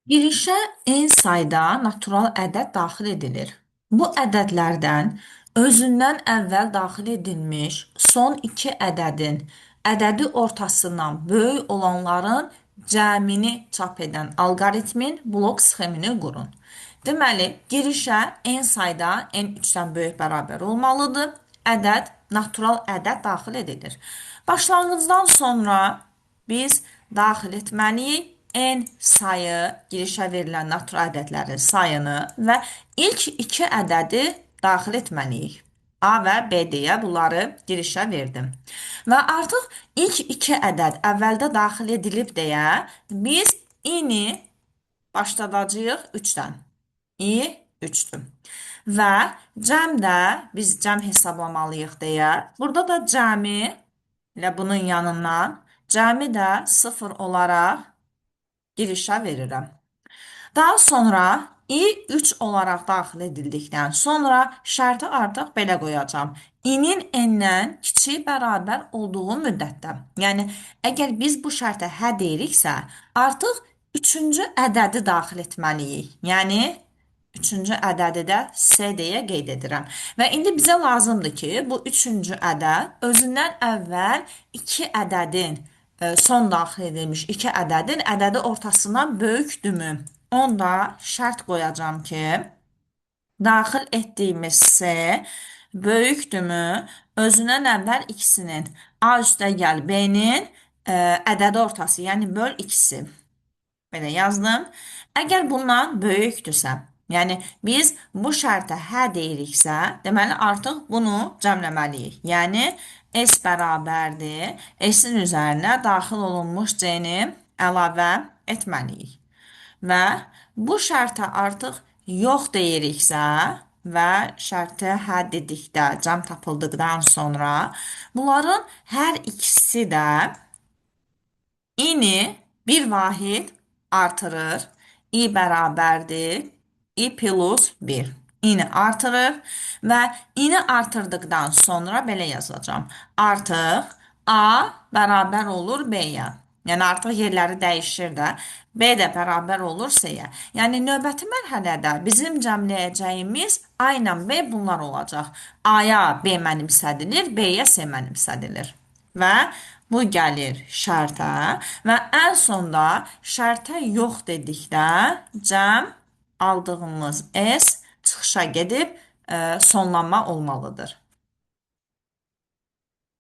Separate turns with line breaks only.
Girişə n sayda natural ədəd daxil edilir. Bu ədədlərdən özündən əvvəl daxil edilmiş son iki ədədin ədədi ortasından böyük olanların cəmini çap edən alqoritmin blok sxemini qurun. Deməli, girişə n sayda n 3-dən böyük bərabər olmalıdır. Ədəd, natural ədəd daxil edilir. Başlanğıcdan sonra biz daxil etməliyik n sayı, girişə verilən natural ədədlərin sayını və ilk iki ədədi daxil etməliyik. A və B deyə bunları girişə verdim. Və artıq ilk iki ədəd əvvəldə daxil edilib deyə biz i-ni başladacağıq 3-dən. i 3-dür. Və cəmdə biz cəm hesablamalıyıq deyə burada da cəmi ilə bunun yanından cəmi də 0 olaraq girişə verirəm. Daha sonra i3 olaraq daxil edildikdən sonra şərti artıq belə qoyacağam. i-nin n-dən kiçik bərabər olduğu müddətdə. Yəni, əgər biz bu şərtə hə deyiriksə, artıq üçüncü ədədi daxil etməliyik. Yəni, üçüncü ədədi də S deyə qeyd edirəm. Və indi bizə lazımdır ki, bu üçüncü ədəd özündən əvvəl iki ədədin son daxil edilmiş iki ədədin ədədi ortasından böyükdürmü? Onda şərt qoyacağam ki, daxil etdiyimiz S böyükdürmü? Özündən əvvəl ikisinin A üstə gəl B-nin ədədi ortası, yəni böl ikisi. Belə yazdım. Əgər bundan böyükdürsə, yəni biz bu şərtə hə deyiriksə, deməli artıq bunu cəmləməliyik. Yəni S bərabərdir. S-in üzərinə daxil olunmuş C-ni əlavə etməliyik. Və bu şərtə artıq yox deyiriksə və şərtə hə dedikdə, cəm tapıldıqdan sonra bunların hər ikisi də i-ni bir vahid artırır. i bərabərdir. i plus 1. i-ni artırır və i-ni artırdıqdan sonra belə yazacağam. Artıq A bərabər olur B-yə. Yəni artıq yerləri dəyişir də. B də bərabər olur C-yə. Yəni növbəti mərhələdə bizim cəmləyəcəyimiz A ilə B bunlar olacaq. A-ya B mənimsədilir, B-yə C mənimsədilir. Və bu gəlir şərtə və ən sonda şərtə yox dedikdə cəm aldığımız S çıxışa gedib sonlanma olmalıdır.